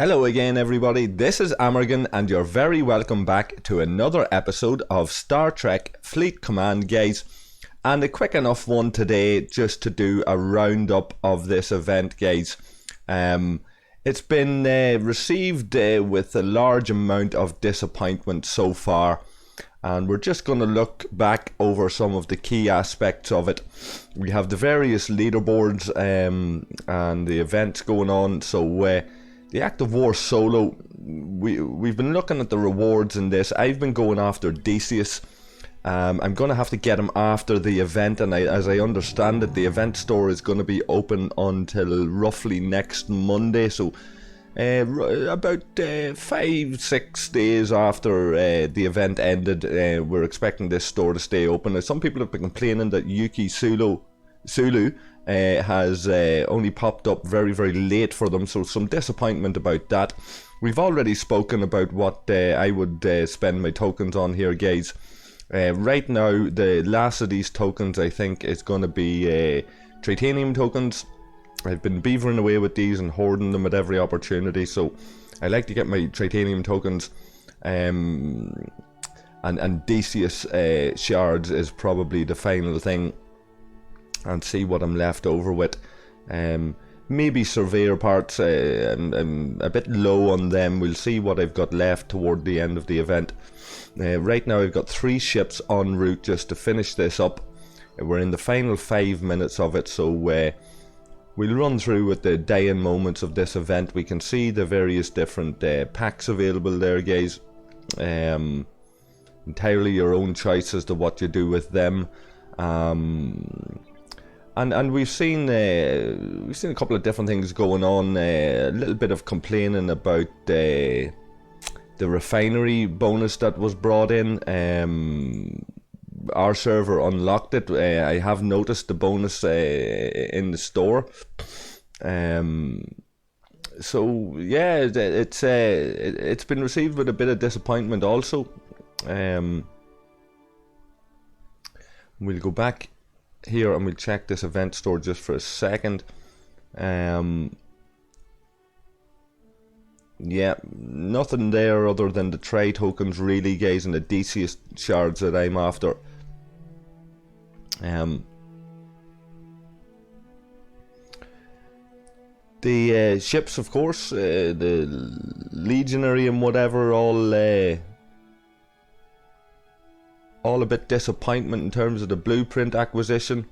Hello again everybody, this is Amorgin and you're very welcome back to another episode of Star Trek Fleet Command, guys. And a quick enough one today just to do a roundup of this event, guys. It's been received with a large amount of disappointment so far. And we're just going to look back over some of the key aspects of it. We have the various leaderboards and the events going on. So the Act of War solo, we've been looking at the rewards in this. I've been going after Decius. I'm going to have to get him after the event, and as I understand it, the event store is going to be open until roughly next Monday. So about 5-6 days after the event ended, we're expecting this store to stay open. Now, some people have been complaining that Yuki Sulu has only popped up very, very late for them, so some disappointment about that. We've already spoken about what I would spend my tokens on here, guys. Right now, the last of these tokens, I think, is going to be Tritanium tokens. I've been beavering away with these and hoarding them at every opportunity, so I like to get my Tritanium tokens. And Decius shards is probably the final thing, and see what I'm left over with. Maybe surveyor parts, I'm a bit low on them. We'll see what I've got left toward the end of the event. Right now I've got 3 ships en route just to finish this up. We're in the final 5 minutes of it, so we'll run through with the day and moments of this event. We can see the various different packs available there, guys. Entirely your own choice as to what you do with them. And we've seen a couple of different things going on. A little bit of complaining about the refinery bonus that was brought in. Our server unlocked it. I have noticed the bonus in the store. So yeah, it's been received with a bit of disappointment also. We'll go back here and we'll check this event store just for a second. Yeah, nothing there other than the trade tokens really, guys, and the Decius shards that I'm after. The ships, of course, the Legionary and whatever, all a bit disappointment in terms of the blueprint acquisition.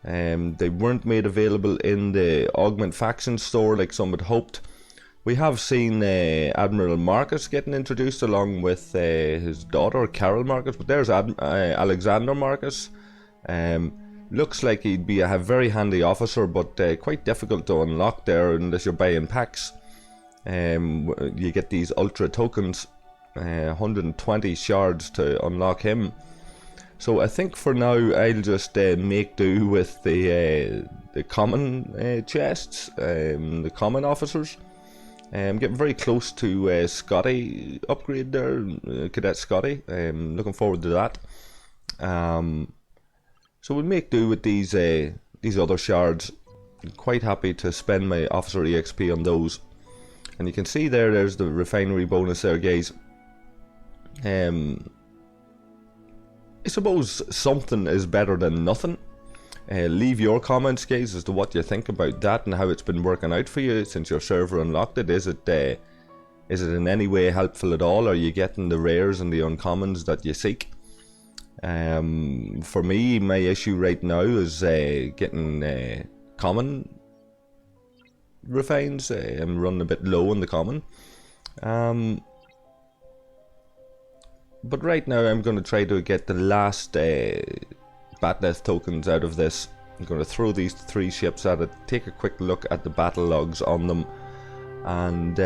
They weren't made available in the Augment Faction store like some had hoped. We have seen Admiral Marcus getting introduced along with his daughter Carol Marcus, but there's Alexander Marcus. Looks like he'd be a very handy officer, but quite difficult to unlock there unless you're buying packs. You get these ultra tokens. 120 shards to unlock him. So I think for now I'll just make do with the common chests, the common officers. I'm getting very close to Scotty upgrade there, Cadet Scotty. Looking forward to that. So we'll make do with these other shards. I'm quite happy to spend my officer EXP on those. And you can see there's the refinery bonus there, guys. I suppose something is better than nothing. Leave your comments, guys, as to what you think about that and how it's been working out for you since your server unlocked it. Is it in any way helpful at all? Are you getting the rares and the uncommons that you seek? For me, my issue right now is getting common refines. I'm running a bit low on the common. But right now I'm going to try to get the last Bat'leth tokens out of this. I'm going to throw these 3 ships at it, take a quick look at the battle logs on them. And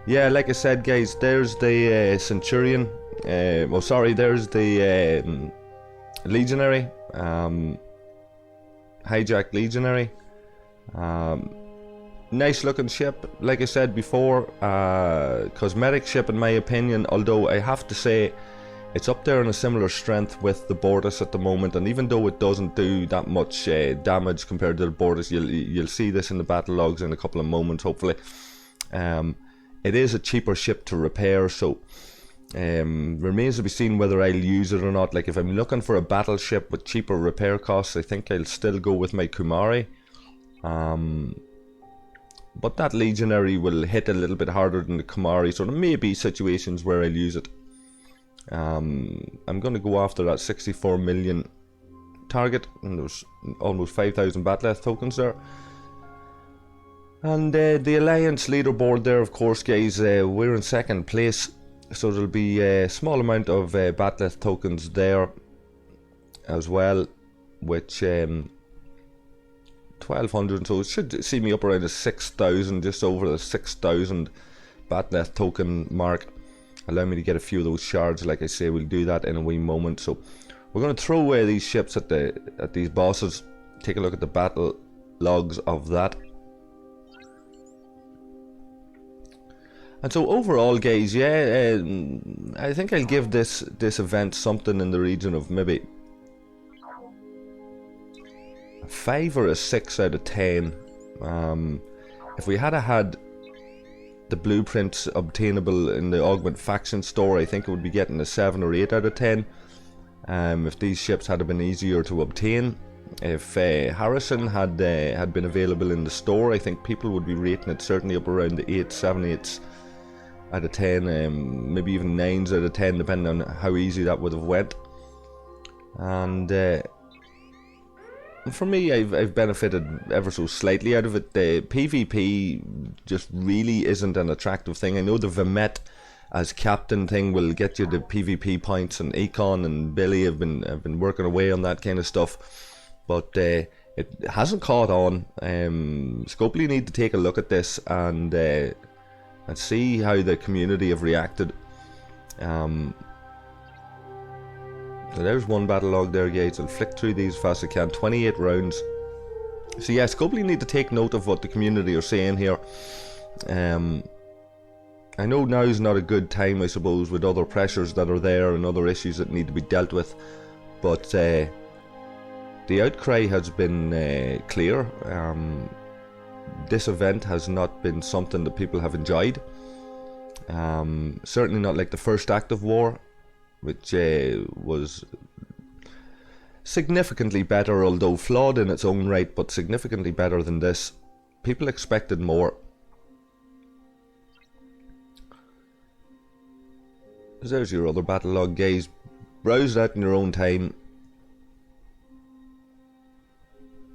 yeah, like I said, guys, there's the Centurion. There's the Legionary. Hijack Legionary. Nice looking ship, like I said before, cosmetic ship in my opinion, although I have to say it's up there in a similar strength with the Bortus at the moment, and even though it doesn't do that much damage compared to the Bortus, you'll see this in the battle logs in a couple of moments hopefully. it is a cheaper ship to repair, so remains to be seen whether I'll use it or not. Like, if I'm looking for a battleship with cheaper repair costs, I think I'll still go with my Kumari. But that Legionary will hit a little bit harder than the Kumari, so there may be situations where I'll use it. I'm going to go after that 64 million target, and there's almost 5,000 Bat'leth tokens there. And the Alliance leaderboard there, of course, guys, we're in second place, so there'll be a small amount of Bat'leth tokens there as well, which 1,200, so it should see me up around the 6,000, just over the 6,000 Bat'leth token mark. Allow me to get a few of those shards. Like I say, we'll do that in a wee moment. So we're going to throw away these ships at these bosses. Take a look at the battle logs of that. And so overall, guys, yeah, I think I'll give this event something in the region of maybe a 5 or a 6 out of 10. If we had the blueprints obtainable in the Augment faction store, I think it would be getting a 7 or 8 out of 10. If these ships had been easier to obtain, if Harrison had been available in the store, I think people would be rating it certainly up around the 8, 7, 8s out of 10, maybe even 9s out of 10, depending on how easy that would have went. And for me, I've benefited ever so slightly out of it. The PvP just really isn't an attractive thing. I know the Vimet as captain thing will get you the PvP points, and Econ and Billy have been working away on that kind of stuff, but it hasn't caught on. Scopely need to take a look at this and see how the community have reacted. So there's one battle log there, guys. I'll flick through these as fast as I can. 28 rounds. So yeah, Scopely need to take note of what the community are saying here. I know now's not a good time, I suppose, with other pressures that are there and other issues that need to be dealt with, but the outcry has been clear. This event has not been something that people have enjoyed. Certainly not like the first act of war, which was significantly better, although flawed in its own right, but significantly better than this. People expected more. There's your other battle log, guys. Browse that in your own time.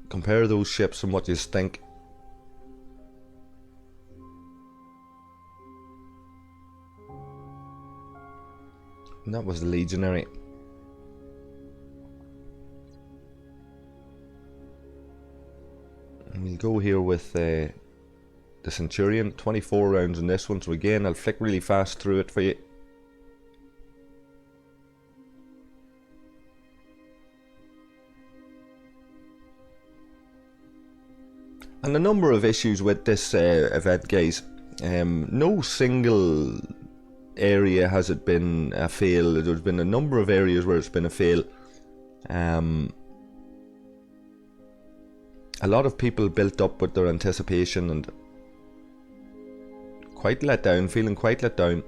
Compare those ships and what you think. And that was the Legionary. And we'll go here with the Centurion. 24 rounds in this one, so again I'll flick really fast through it for you. And a number of issues with this event, guys. No single area has it been a fail. There's been a number of areas where it's been a fail. A lot of people built up with their anticipation and quite let down, feeling quite let down.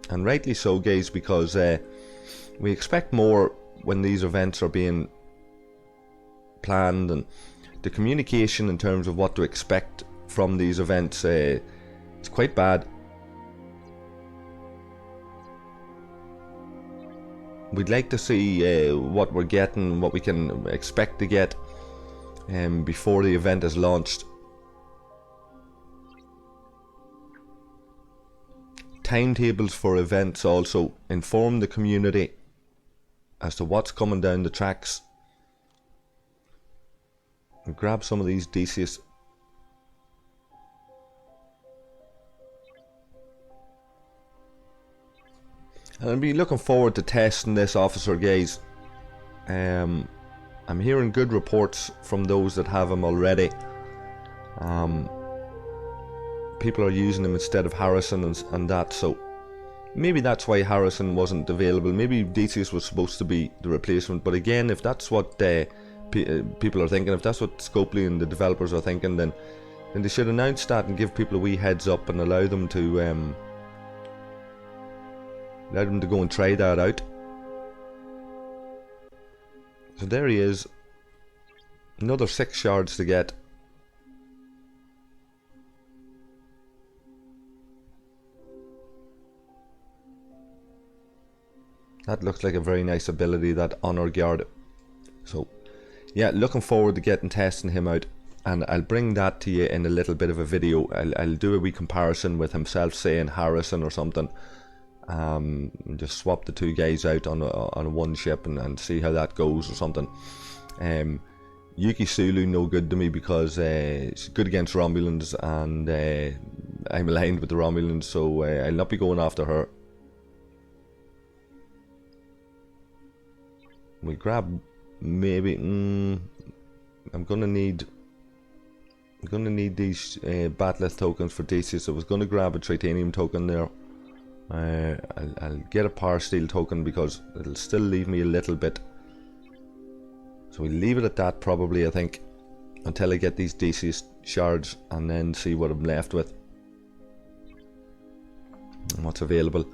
And rightly so, guys, because we expect more when these events are being planned, and the communication in terms of what to expect from these events is quite bad. We'd like to see what we're getting, what we can expect to get before the event is launched. Timetables for events also. Inform the community as to what's coming down the tracks. And grab some of these Decius. And I'll be looking forward to testing this officer, guys. I'm hearing good reports from those that have him already. People are using him instead of Harrison and that, so maybe that's why Harrison wasn't available. Maybe Decius was supposed to be the replacement, but again, if that's what people are thinking, if that's what Scopely and the developers are thinking, then And they should announce that and give people a wee heads up and allow them to go and try that out. So there he is. Another 6 shards to get. That looks like a very nice ability, that Honor Guard. So yeah, looking forward to testing him out, and I'll bring that to you in a little bit of a video. I'll do a wee comparison with himself, say in Harrison or something. Just swap the 2 guys out on one ship and see how that goes or something. Yuki Sulu no good to me because she's good against Romulans, and I'm aligned with the Romulans, so I'll not be going after her. We grab maybe. I'm gonna need these Bat'leth tokens for DC, so I was gonna grab a Titanium token there. I'll get a Power Steel token because it'll still leave me a little bit. So we'll leave it at that probably, I think, until I get these DC shards and then see what I'm left with and what's available.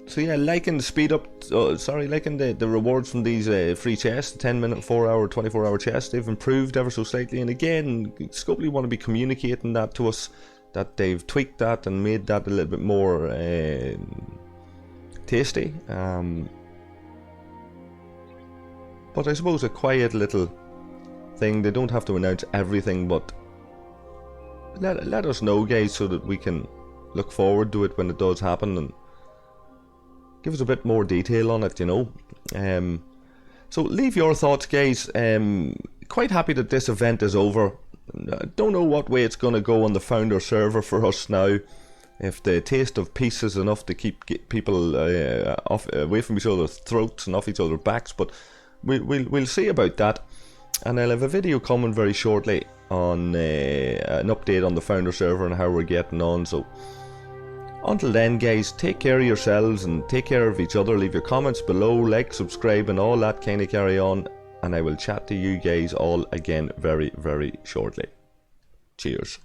So yeah, liking the speed up, liking the rewards from these free chests, the 10-minute, 4-hour, 24-hour chests, they've improved ever so slightly. And again, Scopely want to be communicating that to us, that they've tweaked that and made that a little bit more tasty. But I suppose a quiet little thing. They don't have to announce everything, but let us know, guys, so that we can look forward to it when it does happen and give us a bit more detail on it, you know. So leave your thoughts, guys. Quite happy that this event is over. I don't know what way it's going to go on the founder server for us now. If the taste of peace is enough to keep people away from each other's throats and off each other's backs, but we'll see about that. And I'll have a video coming very shortly on an update on the founder server and how we're getting on. So until then, guys, take care of yourselves and take care of each other. Leave your comments below, like, subscribe and all that kind of carry on, and I will chat to you guys all again very, very shortly. Cheers.